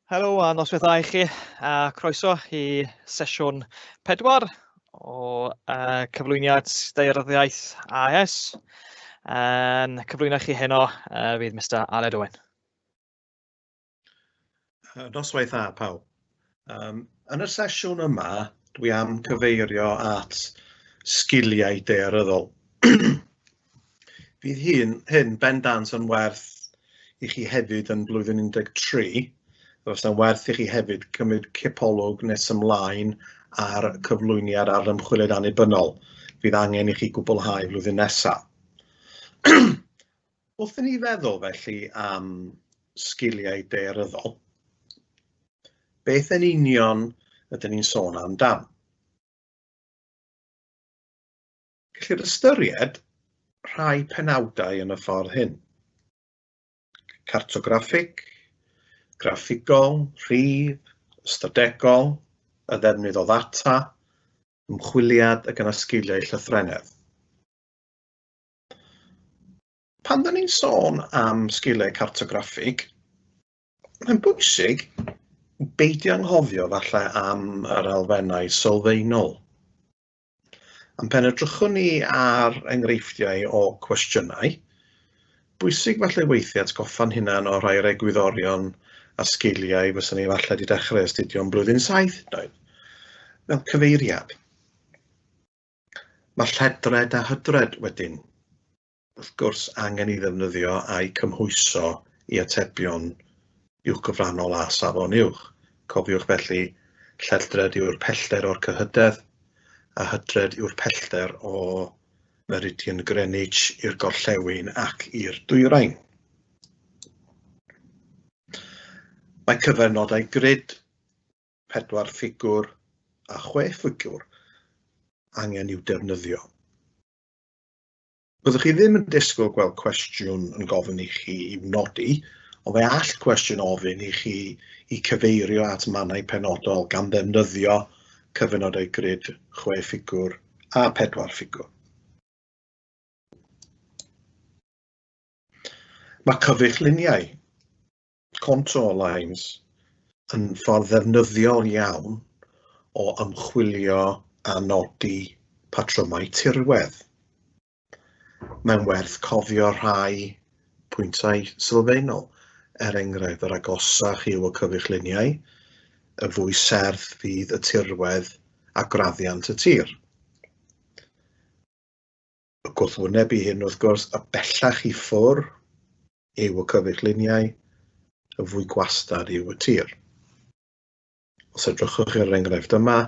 Helo a noswaith dda I chi, a croeso I sesiwn 4 o cyflwyniad Daearyddiaeth AS. Yn cyflwyno chi heno fydd Mr Aled Owen. Noswaith dda pawb. Yn y sesiwn yma, dwi am cyfeirio at sgiliau daearyddol. Fydd hyn bendant yn werth I chi hefyd yn blwyddyn 13, os yna'n werth I chi hefyd cymryd cipolwg nes ymlaen ar cyflwyniad ar ymchwiliad annibynnol. Fydd angen I chi gwblhau flwyddyn nesaf. Wrth I ni feddwl felly am sgiliau daearyddol, beth yn union ydyn ni'n sôn amdan? Gellir ystyried rhai penawdau yn y ffordd hyn. Cartograffig, graffigol, rhif, ystadegol, y ddefnydd o ddata, ymchwiliad ac yna sgiliau llythrennedd. Pan da ni'n sôn am sgiliau cartograffig, mae'n bwysig beidio anghofio falle am yr elfennau sylfaenol. Am pen edrychwn ni ar enghreifftiau o cwestiynau, bwysig falle weithiau atgoffa'n hunan o rhai egwyddorion a sgiliau fyswn ni falle wedi dechrau astudio'n blwyddyn 7, fel cyfeiriad. Mae lledred a hydred wedyn, wrth gwrs angen I ddefnyddio a'i cymhwyso I atebion uwchgyfrannol a safon uwch. Cofiwch felly, lledred yw'r pellter o'r cyhydedd, a hydred yw'r pellter o Meridian Greenwich i'r gorllewin ac i'r dwyrain. Mae cyfernodau grid, 4 ffigwr a 6 ffigwr angen i'w defnyddio. Byddwch chi ddim yn disgwyl gweld cwestiwn yn gofyn I chi i'w nodi, ond fe all cwestiwn ofyn I chi I cyfeirio at mannau penodol gan ddefnyddio cyfernodau grid 6 ffigwr a 4 ffigwr. Mae cyfeilluniau, contour lines, yn ffordd ddefnyddiol iawn o ymchwilio a nodi patrymau tirwedd. Mae'n werth cofio rhai pwyntau sylfaenol, enghraifft yr agosach yw y cyfeilluniau, y fwy serth fydd y tirwedd a graddiant y tir. Y gwrthwyneb I hyn wrth gwrs y bellach I ffwr yw y cyfeilluniau, y fwy gwastad yw y tir. Os edrychwch chi'r enghraifft yma,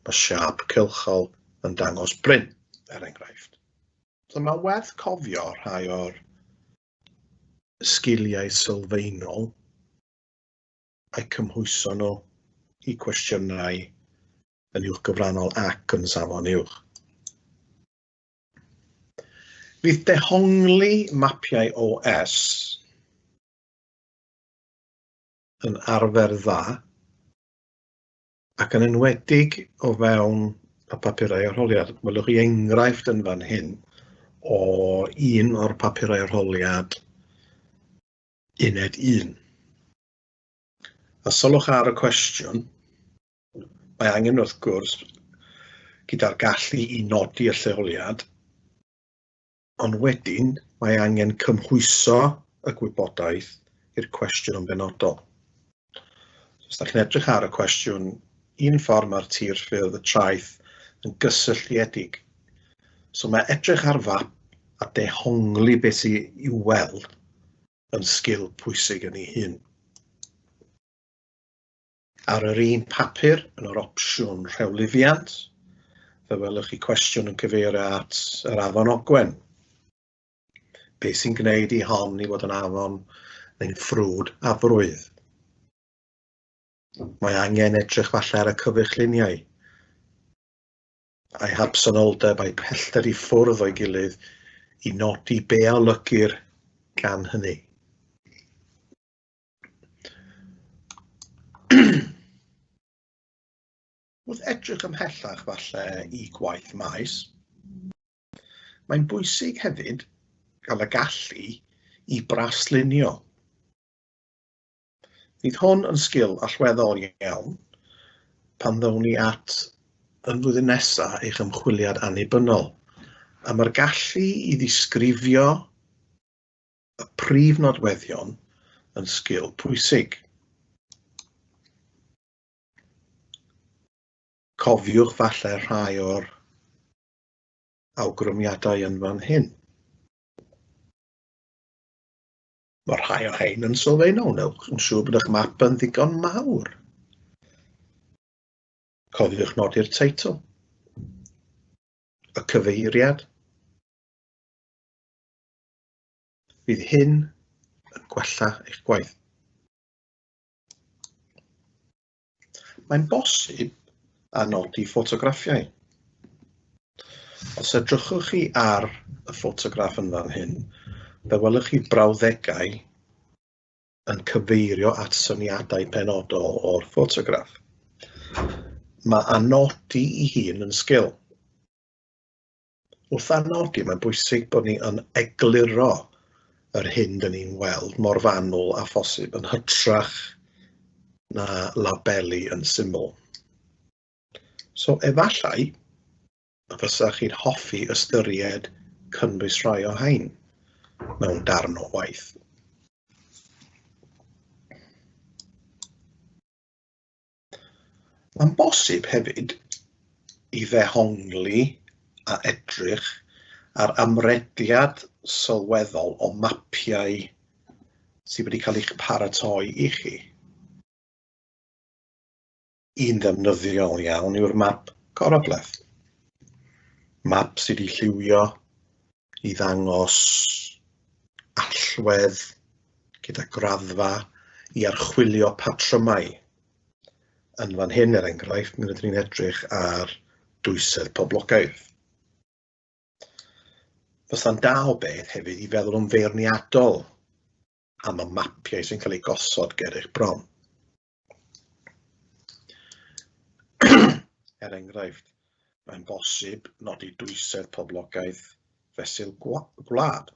mae siap cylchol yn dangos bryn, enghraifft. So mae werth cofio rhai o'r sgiliau sylfaenol a'i cymhwyso nhw I cwestiynau yn uwchgyfrannol ac yn safon uwch. Fydd dehongli mapiau OS yn arfer dda ac yn enwedig o fewn y papurau arholiad. Welwch chi enghraifft yn fan hyn o un o'r papurau arholiad uned 1. A sylwch ar y cwestiwn, mae angen wrth gwrs gyda'r gallu I nodi y lleoliad, ond wedyn mae angen cymhwyso y gwybodaeth i'r cwestiwn yn benodol. Os ydych chi'n edrych ar y cwestiwn, un ffordd mae'r tirffyrdd y traeth yn gysylltiedig. So mae edrych ar fap a dehongli beth sydd I weld yn sgil pwysig yn ei hun. Ar yr un papur yn yr opsiwn rhewlifiant, fe welwch chi cwestiwn yn cyfeirio at yr afon Ogwen. Beth sy'n gwneud I hon I fod yn afon neu'n ffrwd afrwydd? Mae angen edrych falle ar y cyfeilluniau. A'i habsenoldeb a'i pellter I ffwrdd o'i gilydd I nodi be a olygu'r gan hynny. Wrth edrych ymhellach falle I gwaith maes, mae'n bwysig hefyd cael y gallu I braslunio. Fydd hwn yn sgil allweddol iawn pan ddawn ni at yn flwyddyn nesaf eich ymchwiliad annibynnol. A mae'r gallu i ddisgrifio y prif nodweddion yn sgil pwysig. Cofiwch falle rhai o'r awgrymiadau yn fan hyn. Mae rhai o hein yn sylfaenol, newch yn siŵr bod eich map yn ddigon mawr. Cofiwch nodi'r teitl, y cyfeiriad. Fydd hyn yn gwella eich gwaith. Mae'n bosib a nodi ffotograffiau. Os edrychwch chi ar y ffotograff yn fan hyn, fe welwch chi brawddegau yn cyfeirio at syniadau penodol o'r ffotograff. Mae anodi i hun yn sgil. Wrth anodi, mae'n bwysig bod ni yn egluro yr hyn dyn ni'n weld mor fanwl a phosib yn hytrach na labelu yn syml. So efallai, fysach chi'n hoffi ystyried cynnwys rhai o hein mewn darn o waith. Mae'n bosib hefyd i ddehongli a edrych ar amrediad sylweddol o mapiau sydd wedi cael eich paratoi i chi. Un ddefnyddiol iawn yw'r map Gorugledd. Map sydd wedi lliwio i ddangos allwedd gyda graddfa i archwilio patrymau. Yn fan hyn, enghraifft, mi rydyn ni'n edrych ar dwysedd poblogaidd. Fysa'n da o beth hefyd i feddwl yn feirniadol am y mapiau sy'n cael eu gosod ger eich bron. Enghraifft, mae'n bosib nodi dwysedd poblogaidd fesul gwlad.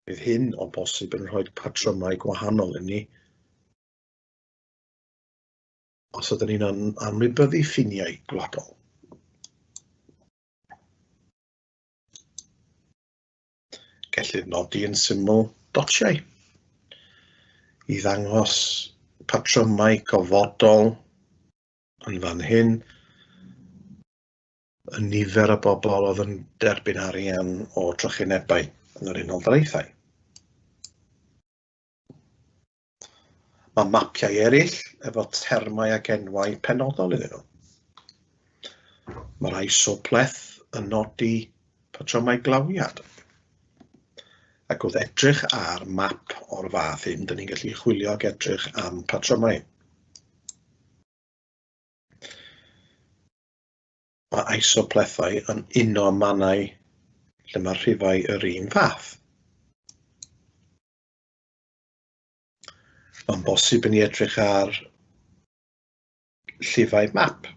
Bydd hyn o bosib yn rhoi patrymau gwahanol i ni os ydyn ni'n anwybyddu ffiniau gwladol. Gellir nodi yn syml dotiau i ddangos patrymau gofodol yn fan hyn, y nifer y bobl oedd yn derbyn arian o trychinebau yn yr Unol Daleithiau. Mae mapiau eraill efo termau ac enwau penodol iddyn nhw. Mae'r isopleth yn nodi patrymau glawiad. Ac wrth edrych ar map o'r fath hyn, dyn ni'n gallu chwilio ac edrych am patrymau. Mae isoplethau yn uno mannau lle mae'r rhifau yr un fath. Mae'n bosib i ni edrych ar llifau map.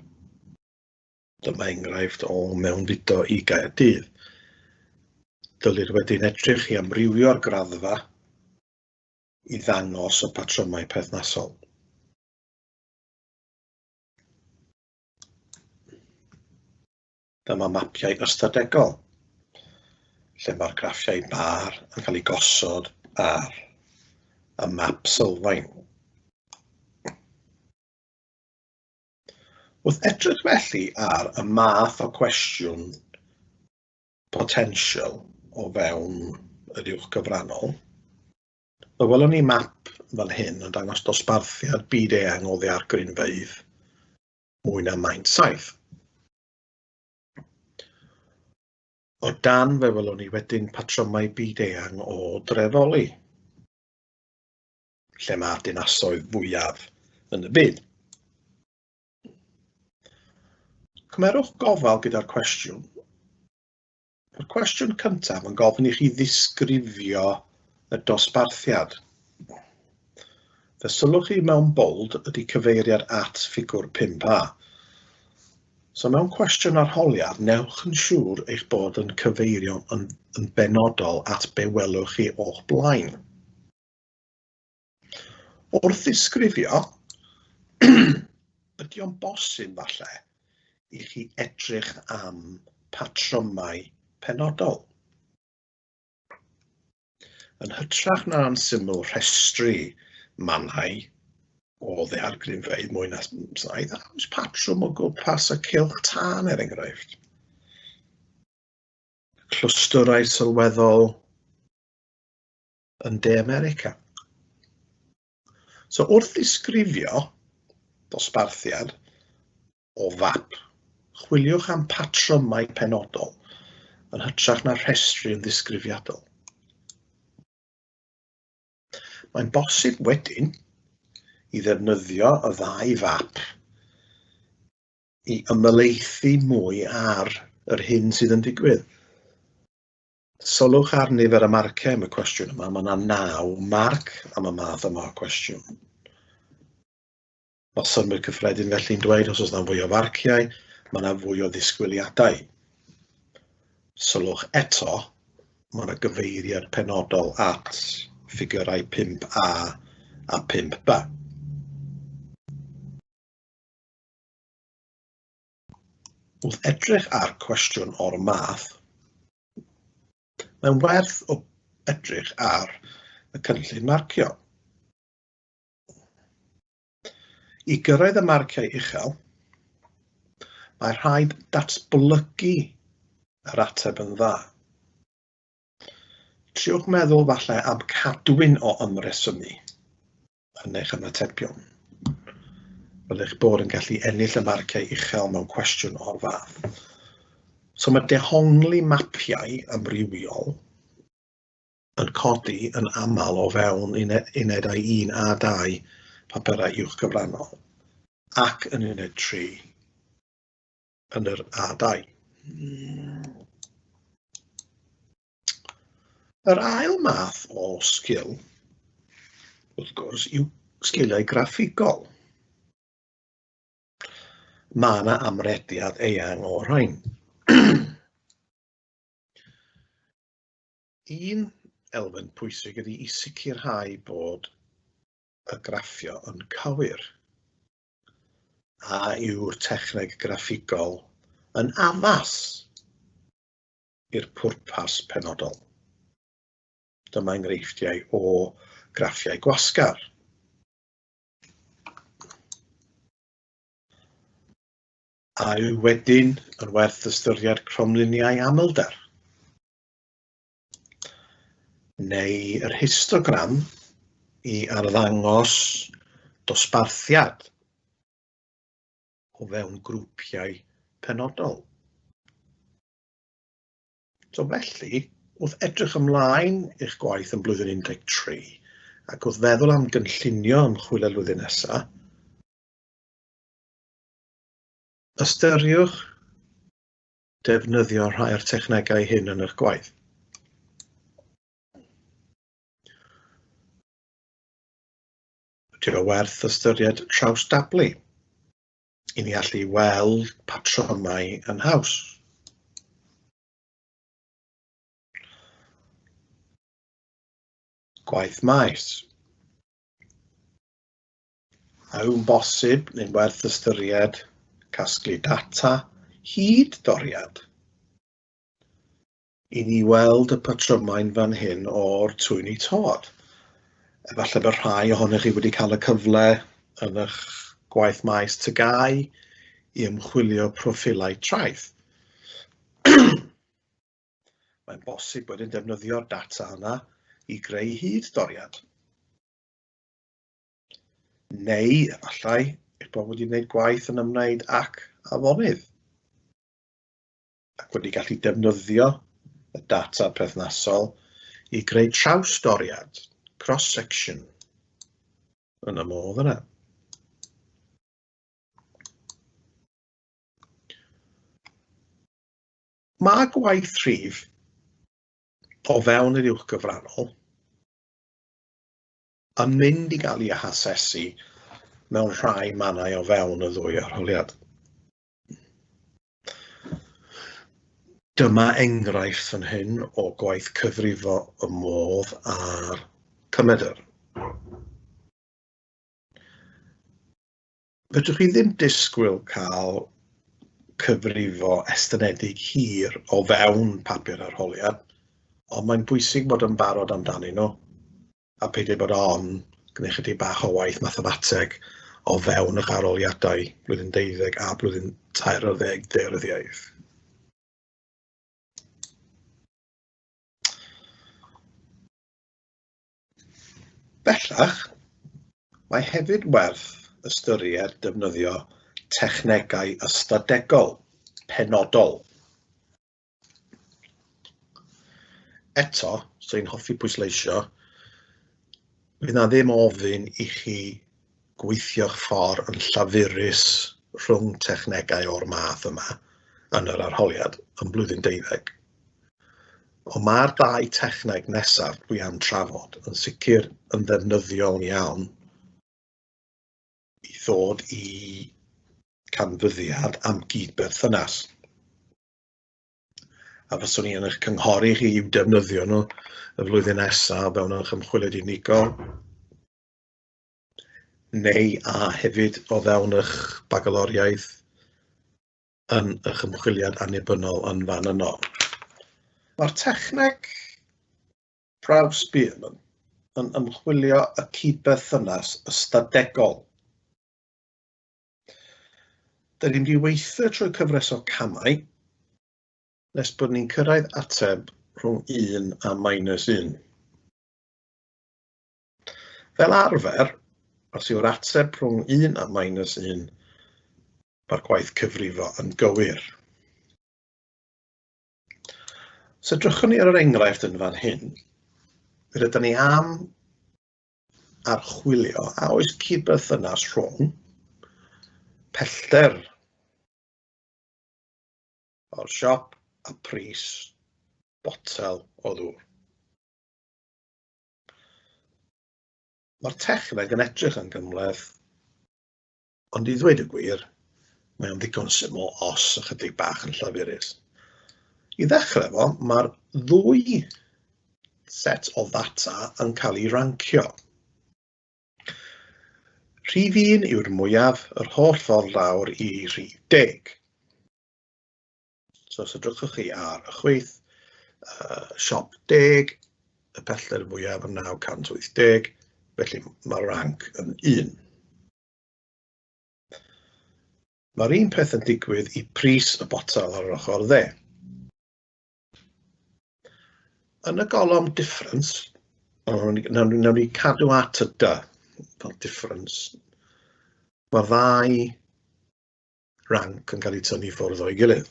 Dyma enghraifft o mewnfudo i Gaerdydd. Dylir wedyn edrych i amrywio'r graddfa i ddangos y patrymau perthnasol. Dyma mapiau ystadegol, lle mae'r graffiau bar yn cael eu gosod ar y map sylfaen. Wrth edrych felly ar y math o cwestiwn potensial o fewn yr uwch gyfrannol, fe welwn ni map fan hyn yn dangos dosbarthiad byd-eang o ddaear Grynfeydd mwy na maint 7. O dan fe welwn ni wedyn patrymau byd-eang o drefoli, lle mae'r dinasoedd fwyaf yn y byd. Cymerwch gofal gyda'r cwestiwn. Yr cwestiwn cyntaf yn gofyn i chi ddisgrifio y dosbarthiad. Fe sylwch chi mewn bold ydy cyfeiriad at ffigwr 5a. So mewn cwestiwn arholiad, newch yn siŵr eich bod yn cyfeirio yn benodol at be welwch chi o'ch blaen. Wrth ddisgrifio, ydy o'n bosib falle i chi edrych am patrymau penodol. Yn hytrach na'n syml rhestru mannau o ddaeargrynfeydd mwy na saith, oes patrwm o gwmpas y cylch tân er enghraifft. Clwstyrau sylweddol yn De America. So wrth ddisgrifio dosbarthiad o fap, chwiliwch am patrymau penodol yn hytrach na rhestru yn ddisgrifiadol. Mae'n bosib wedyn i ddefnyddio y ddau fap i ymhelaethu mwy ar yr hyn sydd yn digwydd. Sylwch ar nifer y marcau am y cwestiwn yma. Mae yna 9 marc am y math yma o cwestiwn. Mae synwyr cyffredin felly'n dweud os oes yna fwy o farciau, mae yna fwy o ddisgwyliadau. Sylwch eto, mae yna gyfeiriad penodol at ffigurau 5A a 5B. Wrth edrych ar cwestiwn o'r math, mae'n werth o edrych ar y cynllun marcio. I gyrraedd y marciau uchel, mae rhaid datblygu yr ateb yn dda. Triwch meddwl falle am cadwyn o ymresymu yn eich ymatebion. Fel eich bod yn gallu ennill y marciau uchel mewn cwestiwn o'r fath. So mae dehongli mapiau amrywiol yn codi yn aml o fewn unedau 1 a 2 papurau uwchgyfrannol ac yn uned 3 yn yr A2. Yr ail math o sgil, wrth gwrs, yw sgiliau graffigol. Mae yna amrediad eang o rhain. Un elfen pwysig ydy i sicrhau bod y graffio yn cywir a yw'r techneg graffigol yn addas i'r pwrpas penodol. Dyma enghreifftiau o graffiau gwasgar. A yw wedyn yn werth ystyried cromliniau amlder. Neu yr histogram i arddangos dosbarthiad o fewn grwpiau penodol. So felly, wrth edrych ymlaen i'ch gwaith yn blwyddyn 13 ac wrth feddwl am gynllunio ymchwil y flwyddyn nesaf, ystyriwch defnyddio rhai o'r technegau hyn yn eich gwaith. Ydy o werth ystyried trawsdablu i ni allu weld patrymau yn haws. Gwaith maes. A yw'n bosib neu'n werth ystyried casglu data hyd doriad i ni weld y patrymau'n fan hyn o'r twyni tod. Efallai bod rhai ohonych chi wedi cael y cyfle yn eich gwaith maes tygau i ymchwilio proffilau traeth. Mae'n bosib wedyn defnyddio'r data yna i greu hyd doriad. Neu, efallai, eich bod wedi gwneud gwaith yn ymwneud ac afonydd. Ac wedi gallu defnyddio y data perthnasol i greu trawsdoriad, cross-section, yn y modd yna. Mae gwaith rhif o fewn yr uwchgyfrannol yn mynd i gael ei hasesu mewn rhai mannau o fewn y ddwy arholiad. Dyma enghraifft fan hyn o gwaith cyfrifo y modd ar cymedr. Fedrwch chi ddim disgwyl cael cyfrifo estynedig hir o fewn papur arholiad, ond mae'n bwysig bod yn barod amdanyn nhw, a peidio bod gwneud chydig bach o waith mathemateg o fewn eich arholiadau blwyddyn 12 a blwyddyn 13 Daearyddiaeth. Bellach, mae hefyd werth ystyried defnyddio technegau ystadegol, penodol. Eto, sy'n hoffi pwysleisio, fydd na ddim ofyn i chi gweithio'ch ffordd yn llafurus rhwng technegau o'r math yma yn yr arholiad yn blwyddyn 12. Ond mae'r dau techneg nesaf dwi am trafod yn sicr yn ddefnyddiol iawn i ddod i canfyddiad am gydberthynas. A fyswn i yn eich cynghori chi i'w defnyddio nhw y flwyddyn nesaf fewn eich ymchwiliad unigol, neu a hefyd o fewn eich bagaloriaeth yn eich ymchwiliad annibynnol yn fan yno. Mae'r techneg praws byd yn ymchwilio y cydberthynas ystadegol. Dyn ni'n wedi weithio trwy cyfres o camau nes bod ni'n cyrraedd ateb rhwng 1 a -1. Fel arfer, os yw'r ateb rhwng 1 a -1, mae'r gwaith cyfrifo yn gywir. Os edrychwn ni ar yr enghraifft yn fan hyn, rydyn ni am archwilio a oes cydberthynas rhwng pellter o'r siop a pris botel o ddŵr. Mae'r techneg yn edrych yn gymleth, ond i ddweud y gwir, mae o'n ddigon syml os ychydig bach yn llafurus. I ddechrau efo, mae'r ddwy set o ddata yn cael ei rancio. Rhif 1 yw'r mwyaf, yr holl ffordd lawr i rhif 10. So os edrychwch chi ar y chwith, siop 10, y pellter fwyaf yn 980, felly mae'r ranc yn 1. Mae'r un peth yn digwydd i pris y botel ar yr ochr dde. Yn y golwm difference, nawn ni cadw at y dy fel difference, mae ddau ranc yn cael ei tynnu ffwrdd o'i gilydd.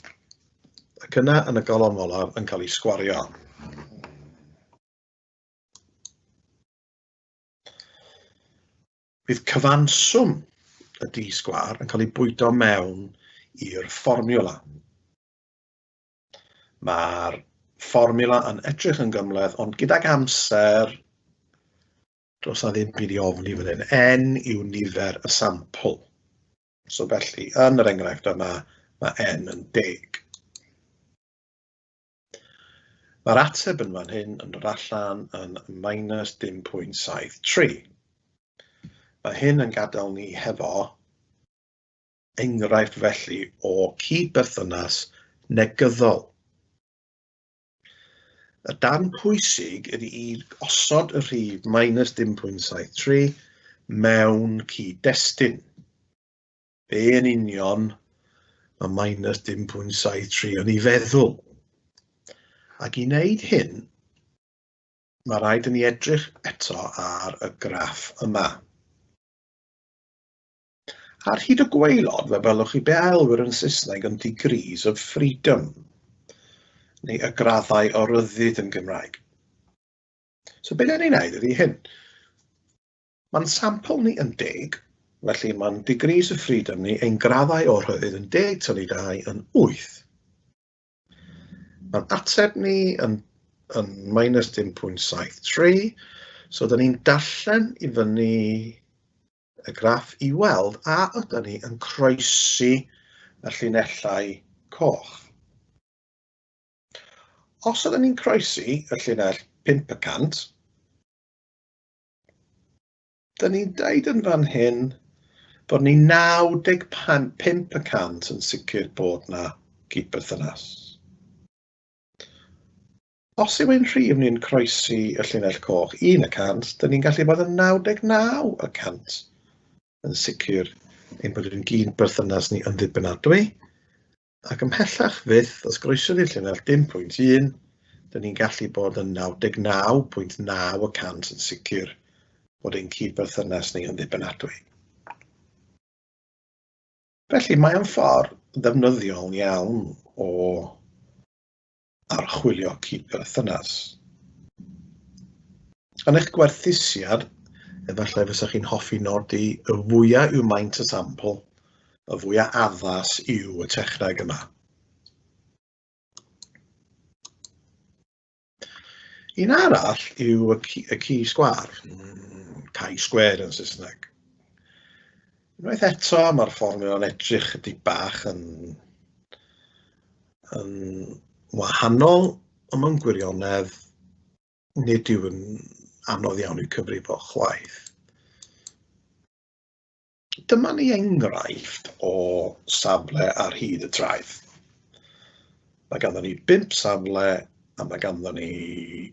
Ac yna yn y golwm olaf yn cael ei sgwario. Bydd cyfanswm y d-sgwar yn cael ei bwydo mewn i'r fformiwla. Mae'r fformiwla yn edrych yn gymleth, ond gydag amser, does na ddim byd i ofni fan hyn. N yw nifer y sampl. So felly, yn yr enghraifft yma, mae N yn 10. Mae'r ateb yn fan hyn yn dod allan yn -0.73. Mae hyn yn gadael ni hefo enghraifft felly o cydberthynas negyddol. Y darn pwysig ydy i osod y rhif -0.73 mewn cyd-destun. Be yn union mae -0.73 yn ei feddwl. Ac i wneud hyn, mae rhaid i ni edrych eto ar y graff yma. Ar hyd y gwaelod, fe welwch chi be elwir yn Saesneg yn degrees of freedom, neu y graddau o ryddid yn Gymraeg. So be ni'n gwneud ydy hyn. Mae'n sampl ni yn 10, felly mae'n degrees of freedom ni ein graddau o ryddid yn 10 tynnu 2 yn 8. Mae'n ateb ni yn -0.73, so da ni'n darllen i fyny y graff i weld a ydyn ni yn croesi y llinellau coch. Os ydyn ni'n croesi y llinell 5%, dyn ni'n deud yn fan hyn bod ni 95% yn sicr bod na gydberthynas. Os yw ein rhif ni'n croesi y llinell coch 1%, dyn ni'n gallu bod yn 99% yn sicr ein bod yn gydberthynas ni yn ddibynadwy, ac ymhellach fydd, os groesiodd i'r llinell 0.1, dyn ni'n gallu bod yn 99.9% yn sicr bod ein cydberthynas ni yn ddibynadwy. Felly mae o'n ffordd ddefnyddiol iawn o archwilio cydberthynas. Yn eich gwerthusiad, efallai fysach chi'n hoffi nodi y fwyaf yw maint y sampl, y fwyaf addas yw y techneg yma. Un arall yw y ci-sgwar, chi-squared yn Saesneg. Unwaith eto, mae'r fformiwla'n edrych ychydig bach yn wahanol, ond mewn gwirionedd, nid yw yn anodd iawn i'w cyfrifo chwaith. Dyma ni enghraifft o safle ar hyd y traeth. Mae ganddo ni 5 safle a mae ganddo ni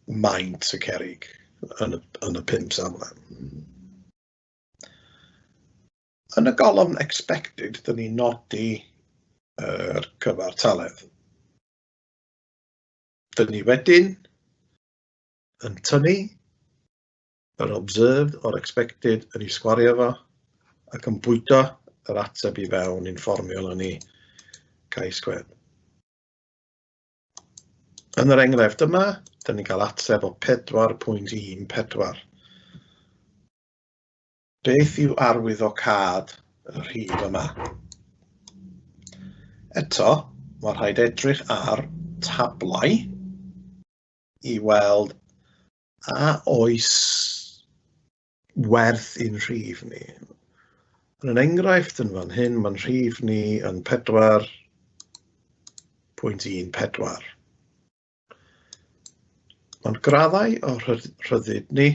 maint y cerrig yn y 5 safle. Yn y golofn expected, dyn ni'n nodi yr cyfartaledd. Dyn ni wedyn yn tynnu yr observed o'r expected yn ei sgwario fo ac yn bwydo yr ateb i fewn i'n fformiwla ni chi-squared. Yn yr enghraifft yma, dyn ni'n cael ateb o 4.14. Beth yw arwyddocâd y rhif yma? Eto, mae rhaid edrych ar tablau i weld a oes werth i'n rhif ni. Yn yn enghraifft yn fan hyn, mae'n rhif ni yn 4.14. Mae'n graddau o rhyddid ni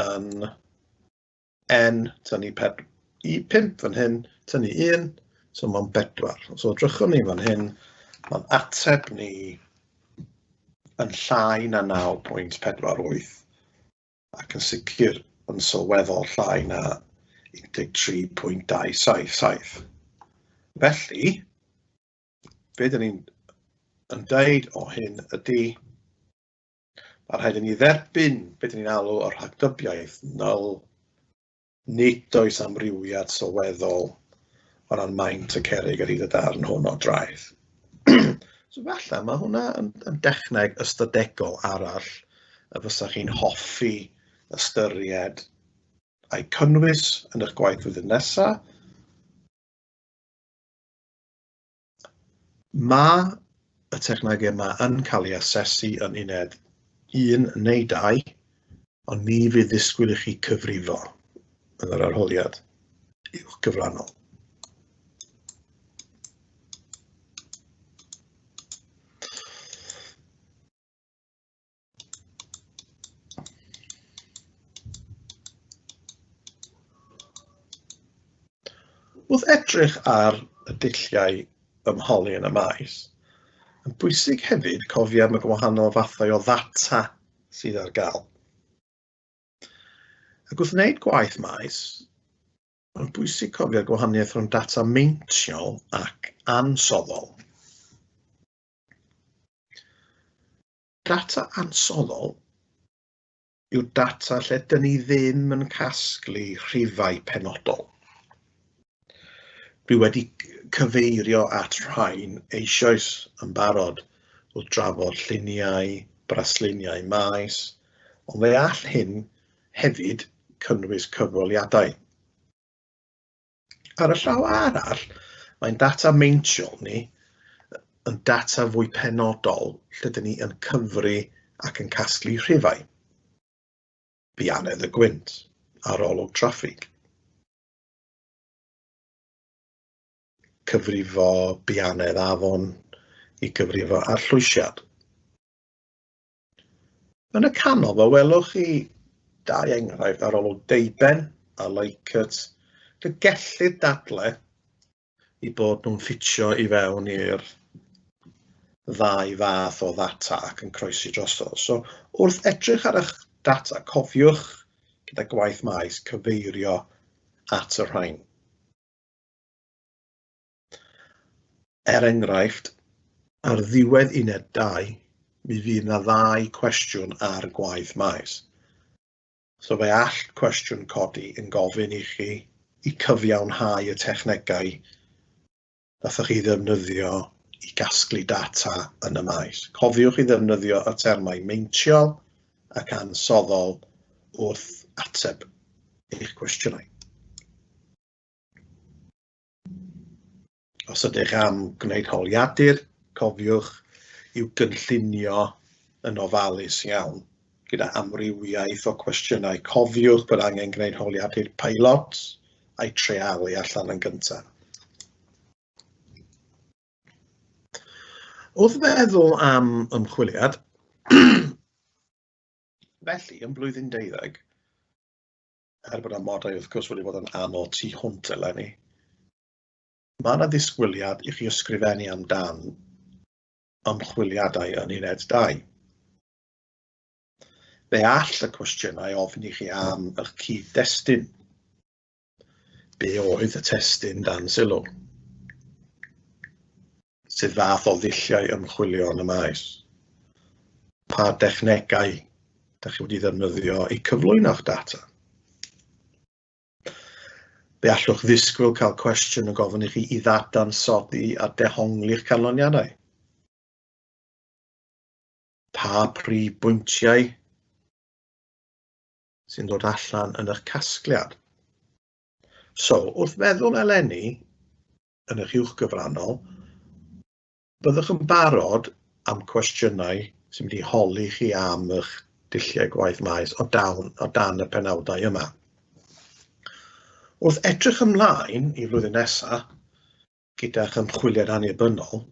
yn n tynnu 5 fan hyn, tynnu 1, so mae'n 4. So drychwn ni fan hyn, mae'n ateb ni yn llai na 9.48 ac yn sicr yn sylweddol llai na 13.277. Felly, be dyn ni'n deud o hyn ydy, mae rhaid i ni dderbyn be dyn ni'n alw o'r rhagdybiaeth null, nid oes amrywiad sylweddol o ran maint y cerrig ar hyd y darn hwn o draeth. So falle mae hwnna yn dechneg ystadegol arall y fysach chi'n hoffi ystyried a'i cynnwys yn eich gwaith flwyddyn nesaf. Mae y technegau yma yn cael ei asesu yn uned 1 neu 2, ond ni fydd ddisgwyl i chi cyfrifo yn yr arholiad uwch gyfrannol. Wrth edrych ar y dulliau ymholi yn y maes, yn bwysig hefyd cofio am y gwahanol fathau o ddata sydd ar gael. Ac wrth wneud gwaith maes, yn bwysig cofio'r gwahaniaeth rhwng data meintiol ac ansoddol. Data ansoddol yw'r data lle dyn ni ddim yn casglu rhifau penodol. Dwi wedi cyfeirio at rhain eisoes yn barod wrth drafod lluniau, brasluniau maes, ond fe all hyn hefyd cynnwys cyfweliadau. Ar y llaw arall, mae'n data meintiol ni yn data fwy penodol lle dyn ni yn cyfri ac yn casglu rhifau. Bianedd y gwynt, arolwg traffig. Cyfrifo bianedd afon i gyfrifo arllwysiad. Yn y canol, fe welwch chi 2 enghraifft arolwg deuben a Likert. Gellir dadle I bod nhw'n ffitio I fewn i'r ddau fath o ddata ac yn croesi drosodd. So, wrth edrych ar eich data, cofiwch gyda gwaith maes cyfeirio at y rhain. Enghraifft, ar ddiwedd uned 2, mi fydd yna 2 cwestiwn ar gwaith maes. So fe all cwestiwn codi yn gofyn I chi I cyfiawnhau y technegau dathach chi ddefnyddio I gasglu data yn y maes. Cofiwch I ddefnyddio y termau meintiol ac ansoddol wrth ateb eich cwestiynau. Os ydych am gwneud holiadur, cofiwch i'w gynllunio yn ofalus iawn gyda amrywiaeth o cwestiynau. Cofiwch bod angen gwneud holiadur pilot a'i treialu allan yn gyntaf. Wrth feddwl am ymchwiliad, felly yn blwyddyn 12, bod amodau wrth gwrs wedi bod yn anodd tu hwnt eleni, mae yna ddisgwyliad I chi ysgrifennu amdan ymchwiliadau yn uned 2. Fe all y cwestiynau ofyn I chi am eich cyd-destun. Be oedd y testun dan sylw? Sut fath o ddulliau ymchwilio yn y maes? Pa dechnegau ydych chi wedi ddefnyddio I cyflwyno'ch data? Fe allwch ddisgwyl cael cwestiwn yn gofyn I chi I ddadansoddi a dehongli'ch canlyniadau? Pa prif bwyntiau sy'n dod allan yn eich casgliad? So, wrth feddwl eleni yn eich uwchgyfrannol, byddwch yn barod am cwestiynau sy'n mynd I holi chi am eich dulliau gwaith maes o dan y penawdau yma. Wrth edrych ymlaen I flwyddyn nesaf gyda'ch ymchwiliad annibynnol,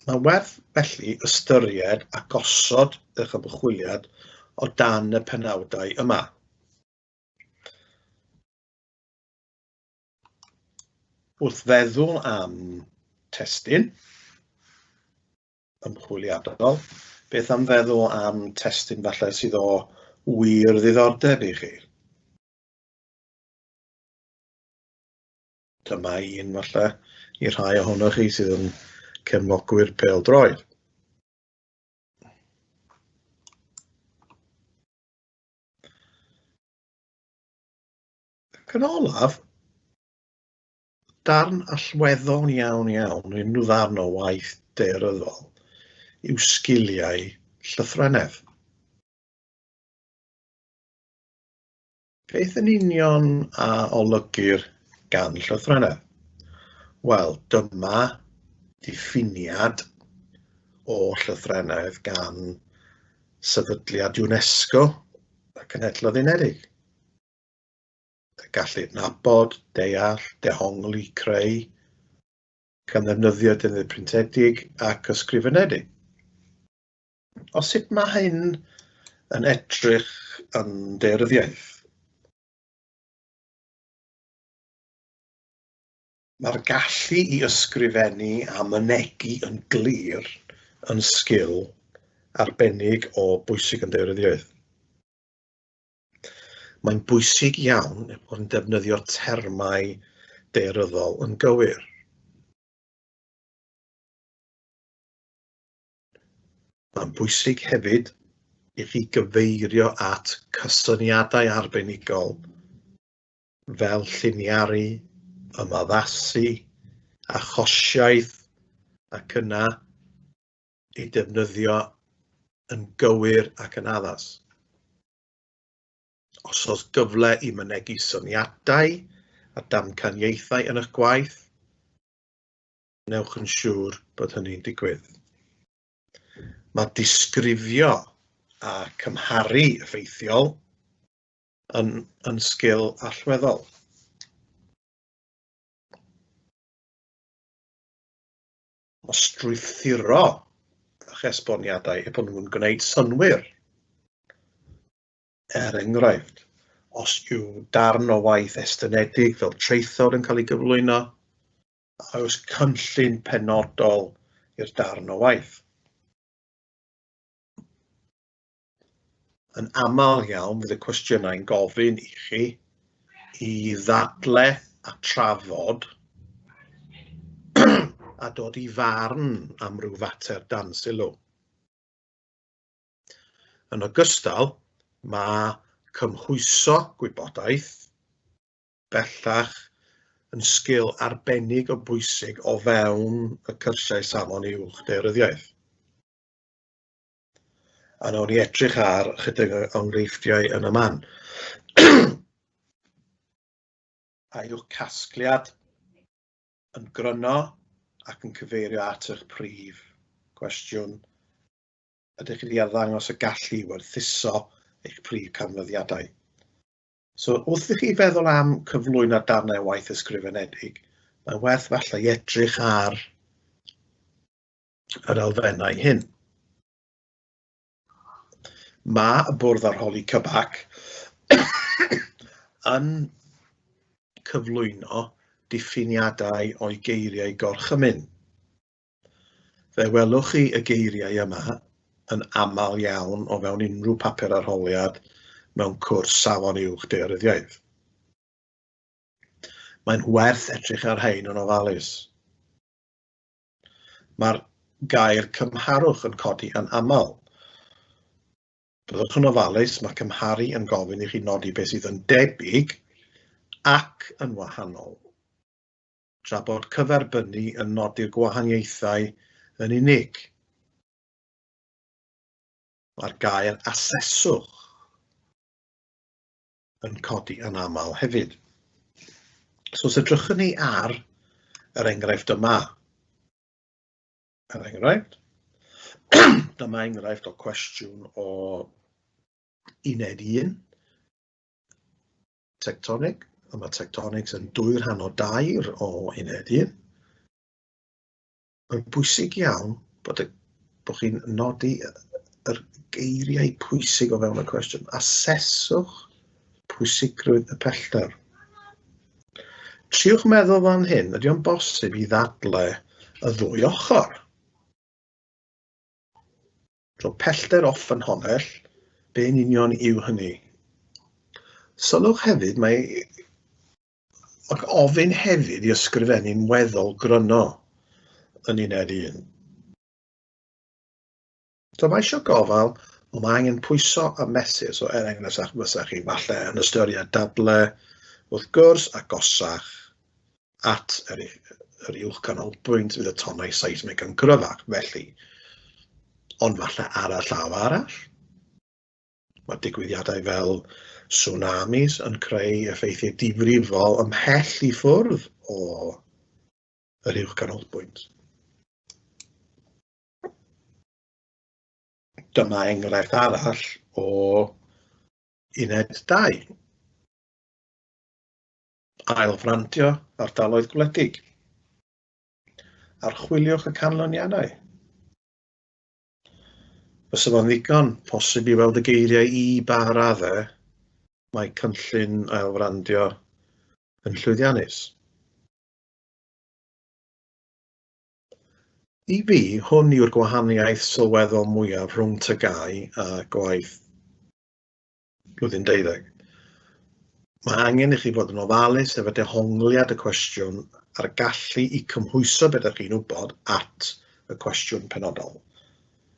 mae werth felly ystyried a gosod eich ymchwiliad o dan y penawdau yma. Wrth feddwl am testun ymchwiliadol, beth am feddwl am testun falle sydd o wir ddiddordeb I chi? Dyma un falle I rhai ohonoch chi sydd yn cefnogwyr pêl-droed. Ac yn olaf, darn allweddol iawn, unrhyw ddarn o waith daearyddol, yw sgiliau llythrennedd. Beth yn union a olygir gan llythrennedd? Wel, dyma diffiniad o llythrennedd gan sefydliad UNESCO y Cenhedloedd Unedig. Gallu nabod, deall, dehongli, creu, gan ddefnyddio defnydd pryntedig ac ysgrifenedig. O sut mae hyn yn edrych yn daearyddiaeth? Mae'r gallu I ysgrifennu a mynegu yn glir yn sgil arbennig o bwysig yn daearyddiaeth. Mae'n bwysig iawn bod yn defnyddio termau daearyddol yn gywir. Mae'n bwysig hefyd I chi gyfeirio at cysyniadau arbenigol fel lliniaru, ymaddasu, achosiaeth ac yna I defnyddio yn gywir ac yn addas. Os oes gyfle I mynegu syniadau a damcaniaethau yn eich gwaith, newch yn siŵr bod hynny'n digwydd. Mae disgrifio a cymharu effeithiol yn sgil allweddol. Mae strwythuro eich esboniadau bod nhw'n gwneud synwyr. Enghraifft, os yw darn o waith estynedig fel traethawd yn cael ei gyflwyno, a oes cynllun penodol i'r darn o waith. Yn aml iawn, fydd y cwestiynau'n gofyn i chi i ddadle a trafod a dod i farn am ryw fater dan sylw. Yn ogystal, mae cymhwyso gwybodaeth bellach yn sgil arbennig o bwysig o fewn y cyrsiau safon uwch daearyddiaeth. A nawn ni edrych ar chydig o enghreifftiau yn y man. A yw'ch casgliad yn gryno ac yn cyfeirio at eich prif cwestiwn. Ydych chi wedi arddangos y gallu werthuso eich prif canfyddiadau. So, wrth i chi feddwl am cyflwyno darnau waith ysgrifenedig, mae'n werth falle i edrych ar yr elfennau hyn. Mae y bwrdd arholi cybac yn cyflwyno diffiniadau o'i geiriau gorchymyn. Fe welwch chi y geiriau yma yn aml iawn o fewn unrhyw papur arholiad mewn cwrs safon uwch daearyddiaeth. Mae'n werth edrych ar rhain yn ofalus. Mae'r gair cymharwch yn codi yn aml. Byddwch yn ofalus, mae cymharu yn gofyn i chi nodi beth sydd yn debyg ac yn wahanol, tra bod cyferbynnu yn nodi'r gwahaniaethau yn unig. Mae'r gair aseswch yn codi yn aml hefyd. So, os edrychwn ni ar yr enghraifft yma. Yr enghraifft. Dyma enghraifft o cwestiwn o uned 1. Tectonig. Mae tectonics yn 2/2 o uned 1. Mae'n bwysig iawn bod chi'n nodi yr geiriau pwysig o fewn y cwestiwn. Aseswch pwysigrwydd y pellter. Triwch meddwl fan hyn, ydy o'n bosib i ddadle y ddwy ochr. Tro pellter off yn honell, be'n union yw hynny? Sylwch hefyd, mae ofyn hefyd i ysgrifennu'n weddol gryno yn uned 1. So mae eisiau gofal, ond mae angen pwyso a mesur, so enghraifft fysach chi falle yn ystyried dadle wrth gwrs a gosach at yr uwch canolbwynt fydd y tonnau seismig yn gryfach, felly. Ond falle ar y llaw arall. Mae digwyddiadau fel tsunamis yn creu effeithiau difrifol ymhell i ffwrdd o yr uwch canolbwynt. Dyma enghraifft arall o uned 2. Ailfrantio ardaloedd gwledig. Archwiliwch y canlyniadau. Fysa fo'n ddigon posib i weld y geiriau i ba raddau mae cynllun ailfrandio yn llwyddiannus. I fi, hwn yw'r gwahaniaeth sylweddol mwyaf rhwng tygau a gwaith blwyddyn 12. Mae angen i chi fod yn ofalus efo dehongliad y cwestiwn a'r gallu i cymhwyso beth ydych chi'n wybod at y cwestiwn penodol,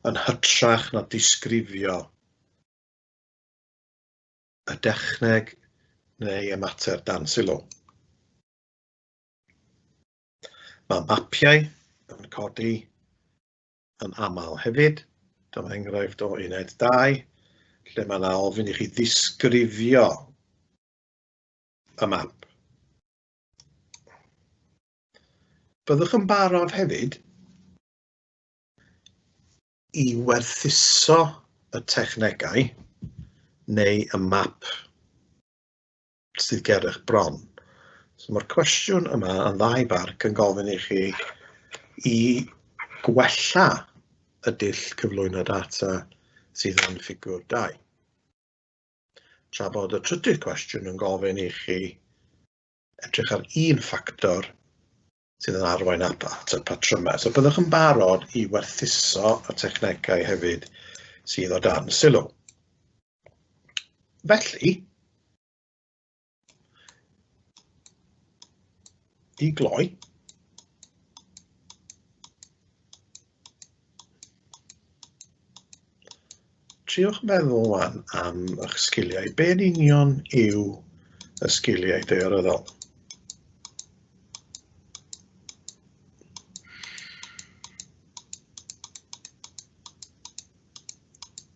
yn hytrach na disgrifio y dechneg neu y mater dan sylw. Mae mapiau yn codi yn aml hefyd. Dyma enghraifft o uned 2, lle mae yna ofyn i chi ddisgrifio y map. Byddwch yn barod hefyd i werthuso y technegau neu y map sydd ger eich bron. So mae'r cwestiwn yma yn ddau barc yn gofyn i chi i gwella y dull cyflwyno data sydd yn ffigwr 2. tra bod y trydydd cwestiwn yn gofyn i chi edrych ar un ffactor sydd yn arwain at y patrymau. So byddwch yn barod i werthuso y technegau hefyd sydd o dan sylw. Felly, i gloi, triwch meddwl wan am eich sgiliau. Be yn union yw y sgiliau daearyddol?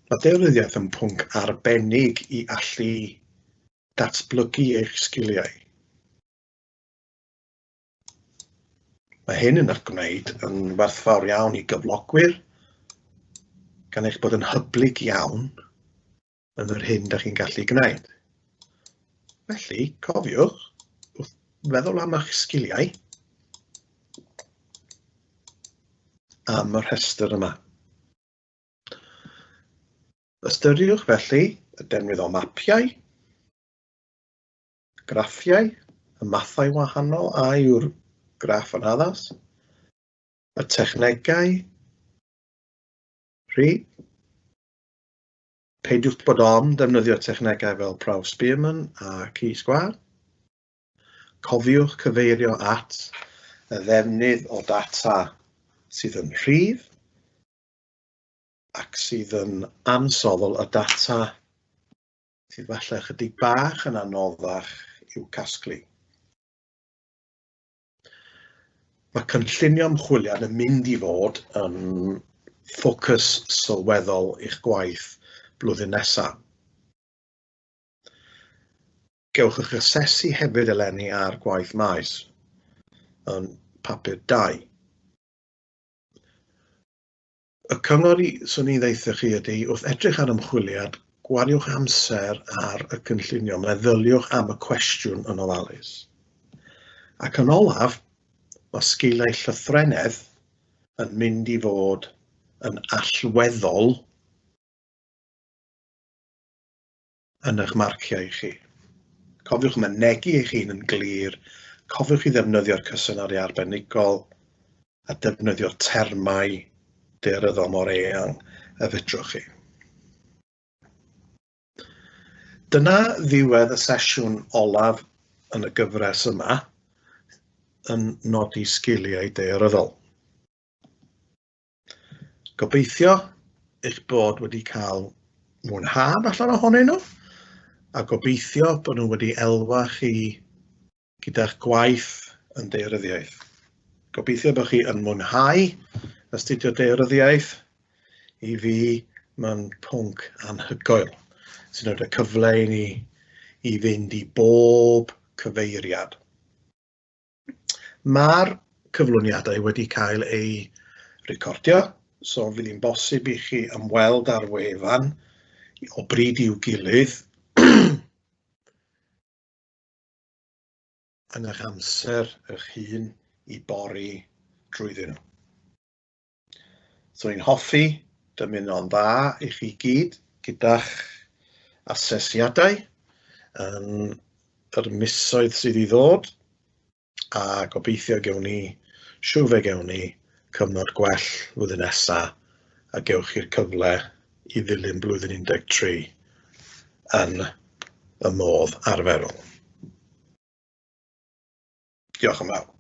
Mae daearyddiaeth yn pwnc arbennig i allu datblygu eich sgiliau. Mae hyn yn gwneud yn werthfawr iawn i gyflogwyr, gan eich bod yn hyblyg iawn yn yr hyn ydych chi'n gallu gwneud. Felly, cofiwch, wrth feddwl am eich sgiliau, am y rhestr yma. Ystyriwch felly y defnydd o mapiau, graffiau, y mathau wahanol a yw'r graff yn addas, y technegau, peidiwch bod on defnyddio technegau fel prawf Spearman a e-sgol. Cofiwch cyfeirio at y ddefnydd o data sydd yn rhif ac sydd yn ansoddol y data sydd falle chydig bach yn anoddach i'w casglu. Mae cynllunio ymchwiliad yn mynd i fod yn ffocws sylweddol i'ch gwaith blwyddyn nesaf. Gewch eich asesu hefyd eleni ar gwaith maes yn papur 2. Y cyngor swn i'n ddeutha chi ydy, wrth edrych ar ymchwiliad, gwariwch amser ar y cynllunio, meddyliwch am y cwestiwn yn ofalus. Ac yn olaf, mae sgiliau llythrennedd yn mynd i fod yn allweddol yn eich marciau chi. Cofiwch mynegu eich hun yn glir, cofiwch i ddefnyddio'r cysynari arbenigol a defnyddio'r termau daearyddol mor eang y fedrwch chi. Dyna ddiwedd y sesiwn olaf yn y gyfres yma yn nodi sgiliau daearyddol. Gobeithio eich bod wedi cael mwynhad allan ohonyn nhw, a gobeithio bod nhw wedi elwa chi gyda'ch gwaith yn daearyddiaeth. Gobeithio bod chi yn mwynhau astudio daearyddiaeth. I fi, mae'n pwnc anhygoel sy'n rhoi y cyfle i ni i fynd i bob cyfeiriad. Mae'r cyflwyniadau wedi cael eu recordio, so fydd hi'n bosib i chi ymweld ar wefan o bryd i'w gilydd yn eich amser eich hun i bori drwyddyn nhw. So ni'n hoffi dymuno'n dda i chi gyd gyda'ch asesiadau yn yr misoedd sydd i ddod, a gobeithio gewn ni, siŵr fe gewn ni, cyfnod gwell flwyddyn nesaf a gewch chi'r cyfle i ddilyn blwyddyn 13 yn y modd arferol. Diolch yn fawr.